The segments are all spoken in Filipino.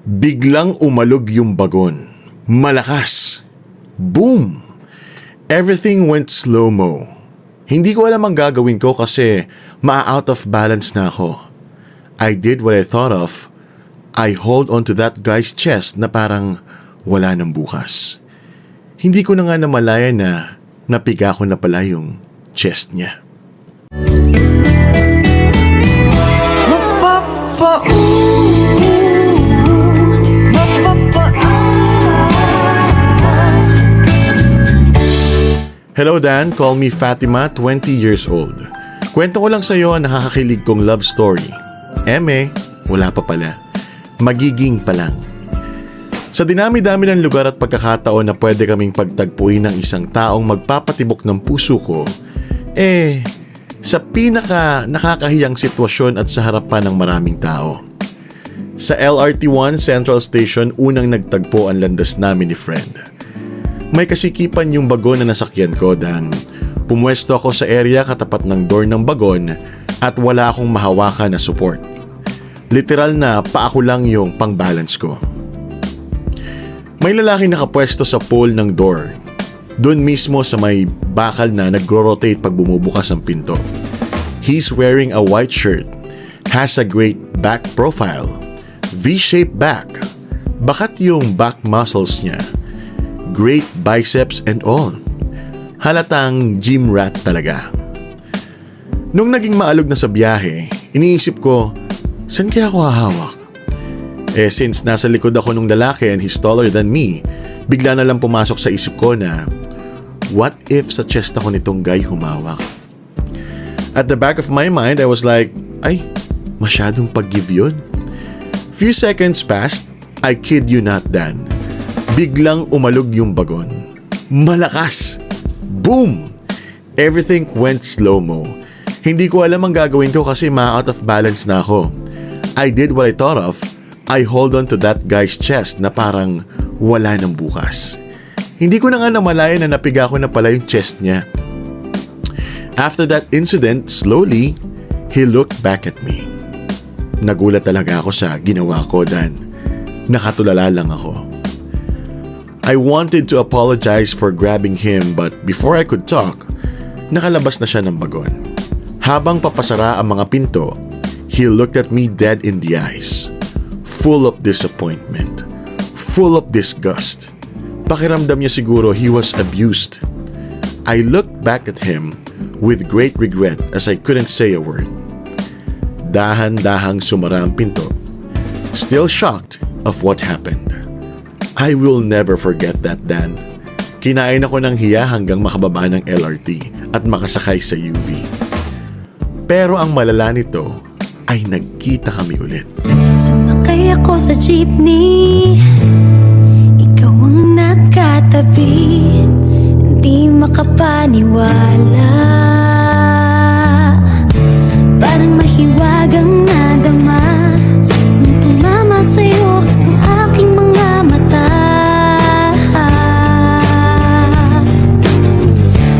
Biglang umalog yung bagon. Malakas. Boom! Everything went slow-mo. Hindi ko alam ang gagawin ko kasi ma-out of balance na ako. I did what I thought of. I hold on to that guy's chest na parang wala nang bukas. Hindi ko na nga namalayan na napiga ko na pala yung chest niya. Hello Dan, call me Fatima, 20 years old. Kwento ko lang sa iyo ang nakakakilig kong love story. Wala pa pala. Magiging pa lang. Sa dinami-dami ng lugar at pagkakataon na pwede kaming pagtagpuin ng isang taong magpapatibok ng puso ko, sa pinaka nakakahiyang sitwasyon at sa harapan ng maraming tao. Sa LRT1 Central Station, unang nagtagpo ang landas namin ni friend. May kasikipan yung bagon na nasakyan ko dahil pumuesto ako sa area katapat ng door ng bagon at wala akong mahawakan na support. Literal na paako lang yung pang-balance ko. May lalaki nakapwesto sa pole ng door. Doon mismo sa may bakal na nagro-rotate pag bumubukas ang pinto. He's wearing a white shirt, has a great back profile, V-shaped back, bakat yung back muscles niya. Great biceps and all. Halatang gym rat talaga. Nung naging maalog na sa biyahe, iniisip ko, saan kaya ako hahawak? Since nasa likod ako nung lalaki and he's taller than me, bigla na lang pumasok sa isip ko na, what if sa chest ako nitong guy humawak? At the back of my mind, I was like, masyadong pag-give yun. Few seconds passed, I kid you not Dan. Biglang umalog yung bagon. Malakas! Boom! Everything went slow-mo. Hindi ko alam ang gagawin ko kasi ma-out of balance na ako. I did what I thought of. I hold on to that guy's chest na parang wala nang bukas. Hindi ko na nga namalayan na napiga ko na pala yung chest niya. After that incident, slowly, he looked back at me. Nagulat talaga ako sa ginawa ko dahil nakatulala lang ako. I wanted to apologize for grabbing him but before I could talk, nakalabas na siya ng bagon. Habang papasara ang mga pinto, he looked at me dead in the eyes. Full of disappointment. Full of disgust. Pakiramdam niya siguro he was abused. I looked back at him with great regret as I couldn't say a word. Dahan-dahang sumara ang pinto. Still shocked of what happened. I will never forget that, Dan. Kinain ako ng hiya hanggang makababa ng LRT at makasakay sa UV. Pero ang malala nito ay nagkita kami ulit. Sumakay ako sa jeepney, ikaw ang nakatabi, hindi makapaniwala. Parang mahiwagang nadama nung tumama sa'yo ang aking mga mata.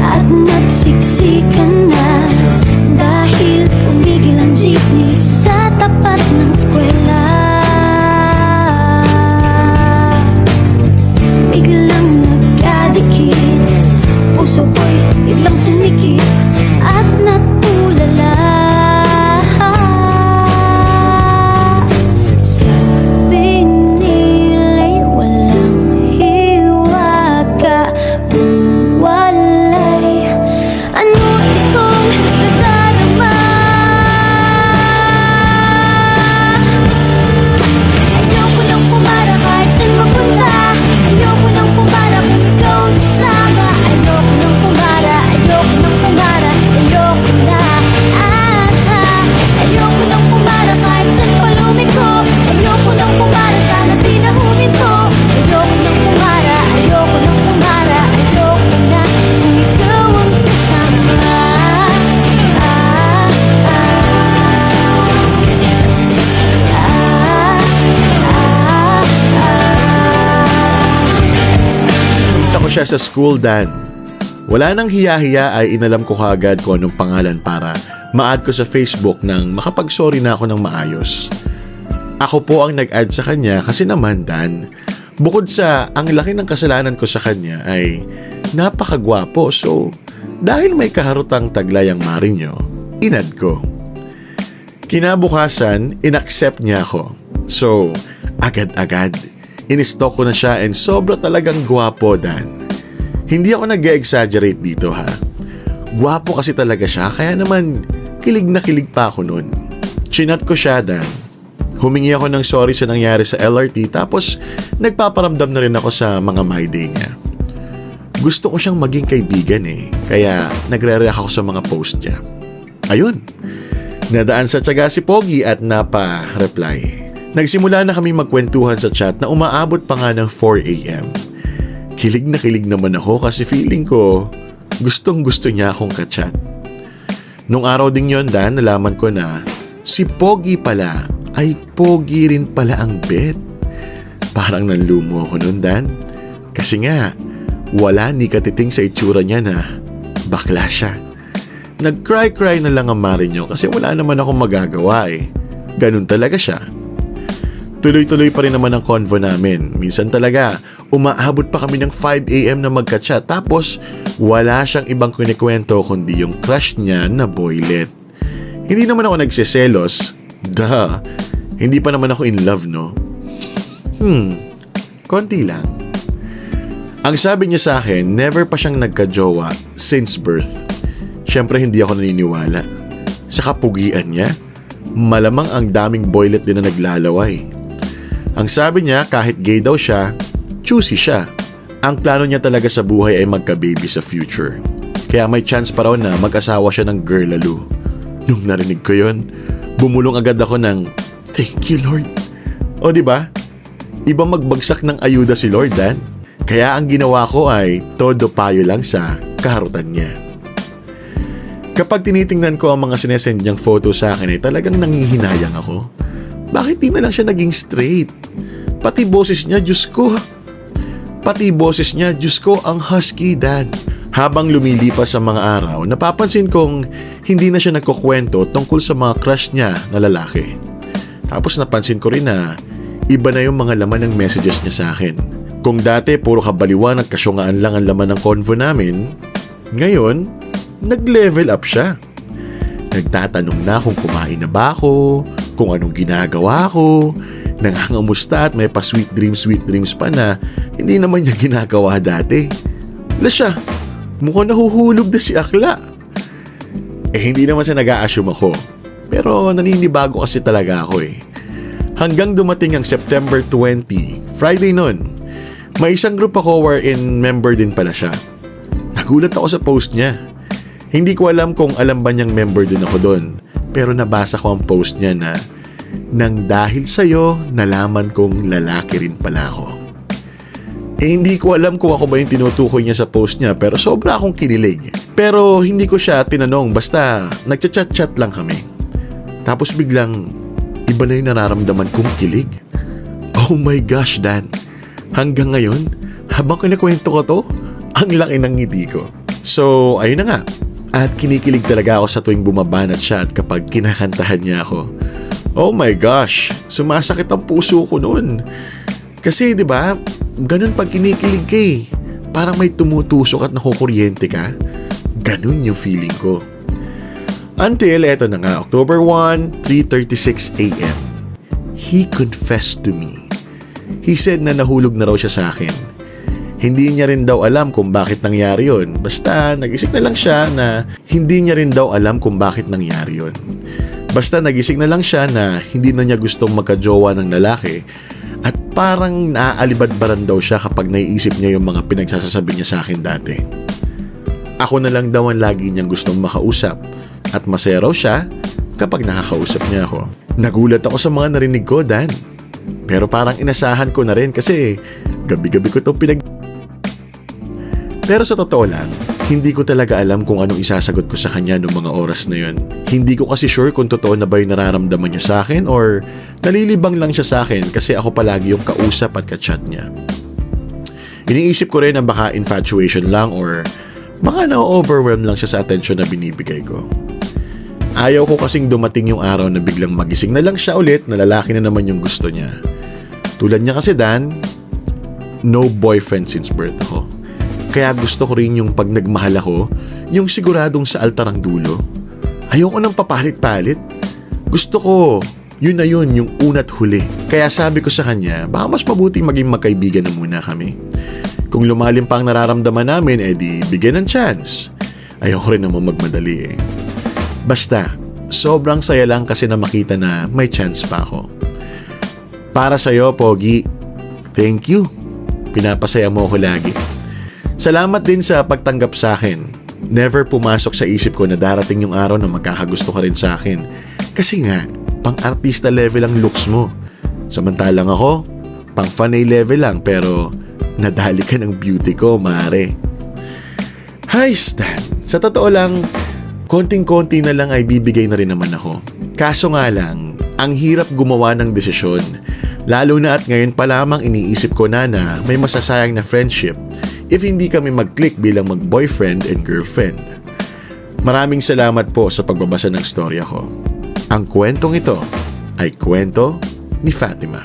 At nagsiksikan na dahil tumigil ang jeepney sa tapat ng eskwela. Biglang nagkadikit, puso ko'y biglang sumikip at natulala. Sabi nila'y walang hiwaga, walay. Ano itong nadarama? Ayoko nang pumara kahit saan mapunta. Ayoko nang pumara kung ikaw ang kasama. Ayoko nang pumara, ayoko nang pumara, ayoko na. Ayoko nang pumara kahit saan palumiko. Ayoko nang pumara, sana di na huminto. Ayoko nang pumara, ayoko nang pumara, ayoko na kung ikaw ang kasama. Nakita ko siya sa school, Dan. Wala nang hiya-hiya ay inalam ko kaagad kung anong pangalan para ma-add ko sa Facebook nang makapag-sorry na ako ng maayos. Ako po ang nag-add sa kanya kasi naman, Dan, bukod sa ang laki ng kasalanan ko sa kanya ay napakagwapo. So, dahil may kaharutang taglay ang Marinyo, in-add ko. Kinabukasan, in-accept niya ako. So, agad-agad, in-stalk ko na siya and sobra talagang gwapo, Dan. Hindi ako nag-exaggerate dito, ha. Gwapo kasi talaga siya, kaya naman kilig na kilig pa ako noon. Chinat ko siya, Dan. Humingi ako ng sorry sa nangyari sa LRT tapos nagpaparamdam na rin ako sa mga my day niya. Gusto ko siyang maging kaibigan kaya nagre-react ako sa mga post niya. Ayun, nadaan sa tiyaga si Pogi at napa-reply. Nagsimula na kami magkwentuhan sa chat na umaabot pa nga ng 4 a.m. Kilig na kilig naman ako kasi feeling ko gustong gusto niya akong kachat. Nung araw ding yon, Dan, nalaman ko na si Pogi pala ay Pogi rin pala ang bet. Parang nanlumo ako nun, Dan. Kasi nga, wala ni katiting sa itsura niya na bakla siya. Nag-cry-cry na lang ang Marinyo kasi wala naman akong magagawa Ganun talaga siya. Tuloy-tuloy pa rin naman ang convo namin. Minsan talaga, umaabot pa kami ng 5 a.m. na magka-chat tapos wala siyang ibang kinikwento kundi yung crush niya na boylet. Hindi naman ako nagsiselos. Duh. Hindi pa naman ako in love, no? Konti lang. Ang sabi niya sa akin, never pa siyang nagka-jowa since birth. Siyempre hindi ako naniniwala. Sa kapugian niya, malamang ang daming boylet din na naglalaway. Ang sabi niya, kahit gay daw siya, choosy siya. Ang plano niya talaga sa buhay ay magka-baby sa future. Kaya may chance pa raw na mag-asawa siya ng girl lalo. Nung narinig ko yon, bumulong agad ako ng, thank you, Lord. O diba? Iba magbagsak ng ayuda si Lord, Dan. Kaya ang ginawa ko ay todo payo lang sa kaharutan niya. Kapag tinitingnan ko ang mga sinesend niyang photo sa akin ay talagang nangihinayang ako. Bakit di na lang siya naging straight? Pati boses niya, Diyos ko. Ang husky, Dan. Habang lumilipas ang mga araw, napapansin kong hindi na siya nagkukwento tungkol sa mga crush niya na lalaki. Tapos napansin ko rin na iba na yung mga laman ng messages niya sa akin. Kung dati puro kabaliwan at kasyungaan lang ang laman ng convo namin, ngayon, nag-level up siya. Nagtatanong na kung kumain na ba ako, kung anong ginagawa ko, nangangamusta at may pa sweet dreams pa na hindi naman niya ginagawa dati. Wala siya, mukhang nahuhulog na si Akla. Hindi naman siya nag-a-assume ako, pero naninibago kasi talaga ako Hanggang dumating ang September 20, Friday nun, may isang group ako wherein member din pala siya. Nagulat ako sa post niya. Hindi ko alam kung alam ba niyang member din ako doon. Pero nabasa ko ang post niya na nang dahil sa'yo, nalaman kong lalaki rin pala ako. Hindi ko alam kung ako ba yung tinutukoy niya sa post niya pero sobra akong kinilig. Pero hindi ko siya tinanong basta nagchat-chat lang kami. Tapos biglang iba na yung nararamdaman kong kilig. Oh my gosh, Dan. Hanggang ngayon, habang kinakwento ko to, ang laki ng ngiti ko. So, ayun na nga. At kinikilig talaga ako sa tuwing bumabanat siya at kapag kinakantahan niya ako. Oh my gosh, sumasakit ang puso ko noon. Kasi 'di ba, ganun pag kinikilig ka parang may tumutusok at nakukuryente ka. Ganun yung feeling ko. Until eto na nga, October 1, 3:36 a.m. He confessed to me. He said na nahulog na raw siya sa akin. Hindi niya rin daw alam kung bakit nangyari yun. Basta nagising na lang siya na hindi niya rin daw alam kung bakit nangyari yun. Basta nagising na lang siya na hindi na niya gustong magkajowa ng lalaki at parang naaalibadbaran daw siya kapag naiisip niya yung mga pinagsasasabi niya sa akin dati. Ako na lang daw ang lagi niyang gustong makausap at masaya raw siya kapag nakakausap niya ako. Nagulat ako sa mga narinig ko, Dan. Pero parang inasahan ko na rin kasi gabi-gabi ko itong Pero sa totoo lang, hindi ko talaga alam kung anong isasagot ko sa kanya noong mga oras na yun. Hindi ko kasi sure kung totoo na ba yung nararamdaman niya sa akin or nalilibang lang siya sa akin kasi ako palagi yung kausap at kachat niya. Iniisip ko rin na baka infatuation lang or baka na-overwhelm lang siya sa attention na binibigay ko. Ayaw ko kasing dumating yung araw na biglang magising na lang siya ulit na lalaki na naman yung gusto niya. Tulad niya kasi Dan, no boyfriend since birth ako. Kaya gusto ko rin yung pag nagmahal ako, yung siguradong sa altar ang dulo. Ayoko nang papalit-palit. Gusto ko, yun na yun, yung una't huli. Kaya sabi ko sa kanya, baka mas mabuting maging magkaibigan na muna kami. Kung lumalim pa ang nararamdaman namin, edi bigyan ng chance. Ayoko rin naman magmadali eh. Basta, sobrang saya lang kasi na makita na may chance pa ako. Para sa'yo, Pogi, thank you. Pinapasaya mo ako lagi. Salamat din sa pagtanggap sa akin. Never pumasok sa isip ko na darating yung araw na magkakagusto ka rin sa akin. Kasi nga, pang-artista level ang looks mo. Samantalang ako, pang-fanay level lang pero nadali ka ng beauty ko, mare. Hi, Stan. Sa totoo lang, konting-konti na lang ay bibigay na rin naman ako. Kaso nga lang, ang hirap gumawa ng desisyon. Lalo na at ngayon pa lamang iniisip ko na may masasayang na friendship if hindi kami mag-click bilang mag-boyfriend and girlfriend. Maraming salamat po sa pagbabasa ng storya ko. Ang kwentong ito ay kwento ni Fatima.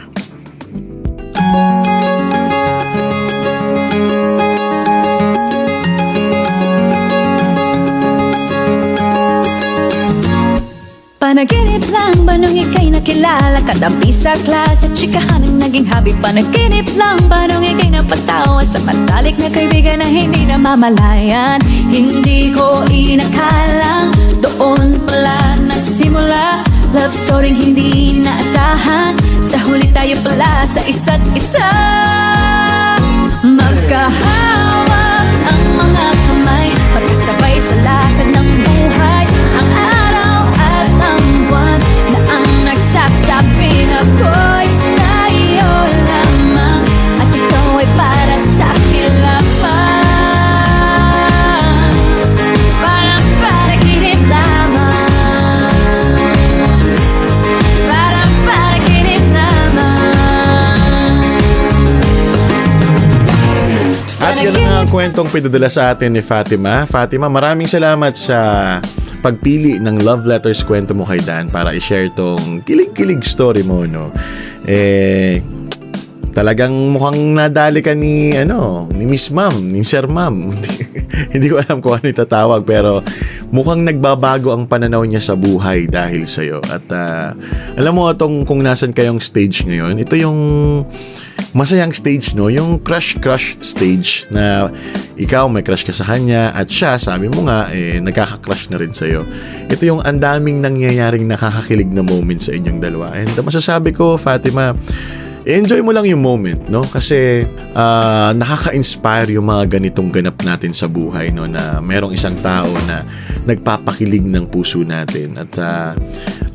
Panaginip lang ba nung ika'y nakilala? Katabi sa klase, chikahan ang naging hobby. Panaginip lang ba nung ika'y napatawa sa matalik na kaibigan na hindi namamalayan? Hindi ko inakalang doon pala nagsimula. Love story hindi naasahan. Sa huli tayo pala sa isa't isa. Magkahawak ang mga kamay, magkasabay sa lakad ng buhay. Ang araw at ang buwan na ang nagsasabing ako'y sa'yo lamang at ikaw ay para sa'kin lamang. Parang panaginip lamang, parang panaginip lamang. At yan ang kwentong pinadala sa atin ni Fatima. Fatima, maraming salamat sa pagpili ng love letters kwento mo kay Dan para i-share tong kilig-kilig story mo, no? Talagang mukhang nadali ka ni Miss Ma'am, ni Sir Ma'am. Hindi ko alam kung ano itatawag pero mukhang nagbabago ang pananaw niya sa buhay dahil sa'yo. At alam mo kung nasan kayong stage ngayon, ito yung masayang stage, no? Yung crush stage na ikaw may crush ka sa kanya at siya, sabi mo nga, nagkaka-crush na rin sa'yo. Ito yung andaming nangyayaring nakakakilig na moment sa inyong dalawa. And masasabi ko, Fatima, enjoy mo lang yung moment, no? Kasi nakaka-inspire yung mga ganitong ganap natin sa buhay, no? Na merong isang tao na nagpapakilig ng puso natin. At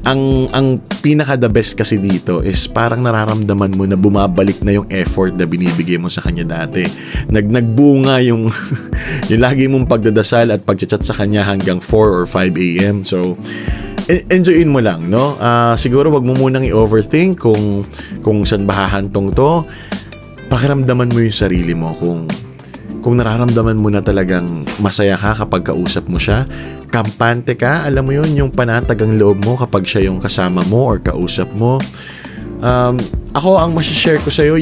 ang pinaka the best kasi dito is parang nararamdaman mo na bumabalik na yung effort na binibigay mo sa kanya dati. Nagbunga yung yung lagi mong pagdadasal at pagchat sa kanya hanggang 4 or 5 a.m. So enjoyin mo lang, no? Siguro wag mo munang i-overthink kung saan ba hahantong to. Pakiramdaman mo yung sarili mo kung nararamdaman mo na talagang masaya ka kapag kausap mo siya, kampante ka, alam mo yun, yung panatag ang loob mo kapag siya yung kasama mo or kausap mo. Ako, ang masashare ko sa'yo,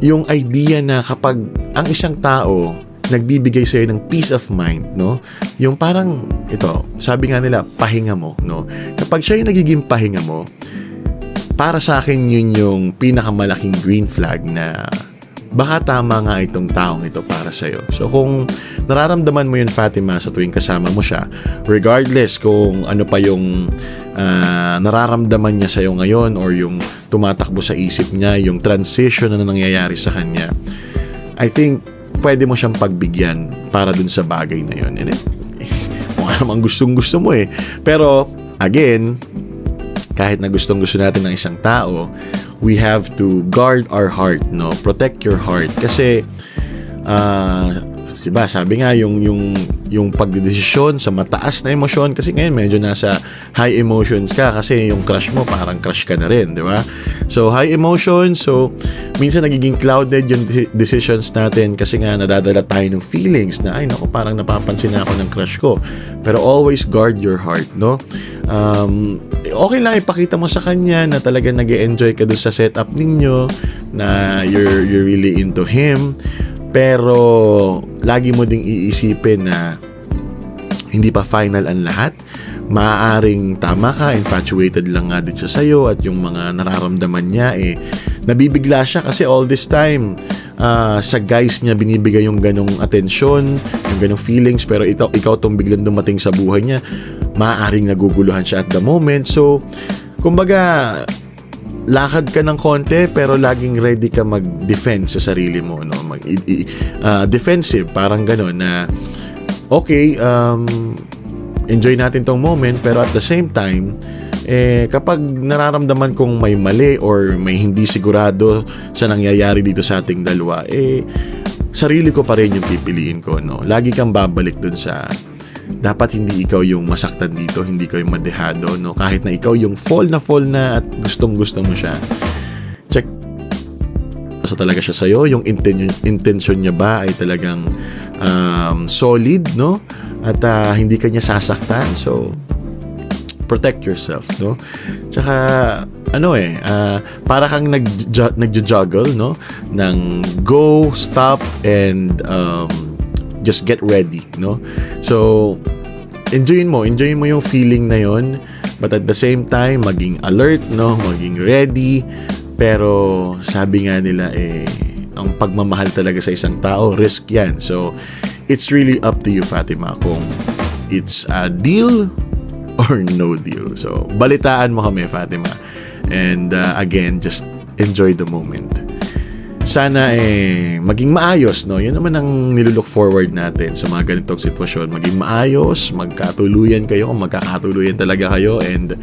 yung idea na kapag ang isang tao nagbibigay sa'yo ng peace of mind, no? Yung parang, ito, sabi nga nila, pahinga mo, no? Kapag siya yung nagiging pahinga mo, para sa akin yun yung pinakamalaking green flag na baka tama nga itong taong ito para sa'yo. So kung nararamdaman mo yun, Fatima, sa tuwing kasama mo siya, regardless kung ano pa yung nararamdaman niya sa'yo ngayon or yung tumatakbo sa isip niya, yung transition na nangyayari sa kanya, I think pwede mo siyang pagbigyan para dun sa bagay na yun. And kung namang gustong-gusto mo eh. Pero again, kahit na gustong-gusto natin ng isang tao, we have to guard our heart, no? Protect your heart. Kasi diba, sabi nga yung pagdedesisyon sa mataas na emosyon, kasi ngayon medyo nasa high emotions ka kasi yung crush mo parang crush ka na rin, di ba? So high emotions, so minsan nagiging clouded yung decisions natin kasi nga nadadala tayo ng feelings na ay naku, parang napapansin na ako ng crush ko. Pero always guard your heart, no? Okay lang ipakita mo sa kanya na talagang nag-e-enjoy ka doon sa setup ninyo, na you're really into him. Pero lagi mo ding iisipin na hindi pa final ang lahat. Maaaring tama ka, infatuated lang nga din siya sa'yo, at yung mga nararamdaman niya nabibigla siya kasi all this time sa guys niya binibigay yung ganong atensyon, yung ganong feelings, pero ikaw tong biglang dumating sa buhay niya, maaaring naguguluhan siya at the moment. So kumbaga, lakad ka ng konti pero laging ready ka mag-defend sa sarili mo, no? Defensive, parang gano'n na okay, enjoy natin tong moment, pero at the same time kapag nararamdaman kong may mali or may hindi sigurado sa nangyayari dito sa ating dalawa, sarili ko pa rin yung pipiliin ko, no? Lagi kang babalik dun sa dapat hindi ikaw yung masaktan dito, hindi ikaw yung madehado, no? Kahit na ikaw yung fall na at gustong-gusto mo siya. Check sa talaga siya sa'yo, yung intention niya ba ay talagang solid, no? At hindi ka niya sasaktan. So protect yourself, no? Tsaka para kang nagja-juggle, no? Ng go, stop, and just get ready, no? So enjoyin mo yung feeling na yon, but at the same time maging alert, no? Maging ready. Pero sabi nga nila ang pagmamahal talaga sa isang tao, risk yan. So it's really up to you, Fatima, kung it's a deal or no deal. So balitaan mo kami, Fatima, and again, just enjoy the moment. Sana maging maayos, no? Yun naman ang nilulook forward natin sa mga ganitong sitwasyon. Maging maayos, magkatuluyan kayo, kung magkakatuluyan talaga kayo, and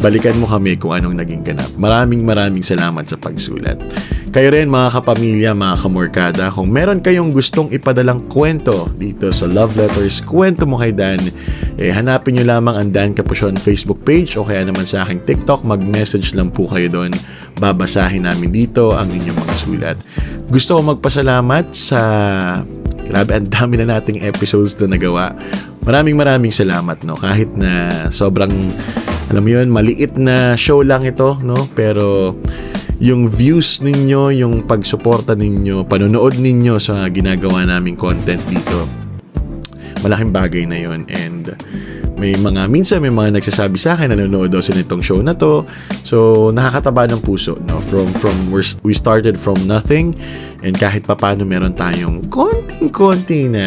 balikan mo kami kung anong naging ganap. Maraming salamat sa pagsulat. Kayo rin, mga kapamilya, mga kamorkada, kung meron kayong gustong ipadalang kwento dito sa Love Letters, Kwento Mo Kay Dan, hanapin nyo lamang ang Dan Capusyon Facebook page o kaya naman sa aking TikTok, mag-message lang po kayo doon. Babasahin namin dito ang inyong mga sulat. Gusto ko magpasalamat sa grabe, ang dami na nating episodes na nagawa. Maraming salamat, no? Kahit na sobrang, alam mo yun, maliit na show lang ito, no? Pero yung views ninyo, yung pagsuporta ninyo, panonood ninyo sa ginagawa naming content dito, malaking bagay na yun. And minsan may mga nagsasabi sa akin na nanonood daw sila nitong show na to. So nakakataba ng puso, no? From we started from nothing, and kahit papaano meron tayong konting-konti na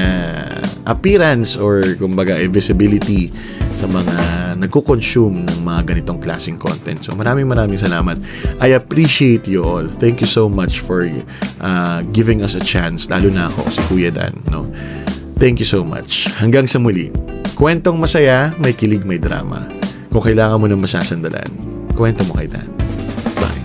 appearance or kumbaga visibility sa mga nagko-consume ng mga ganitong klaseng content. So maraming salamat. I appreciate you all. Thank you so much for giving us a chance, lalo na ako, si Kuya Dan, no? Thank you so much. Hanggang sa muli. Kwentong masaya, may kilig, may drama. Kung kailangan mo ng masasandalan, kwento mo kay Dan. Bye.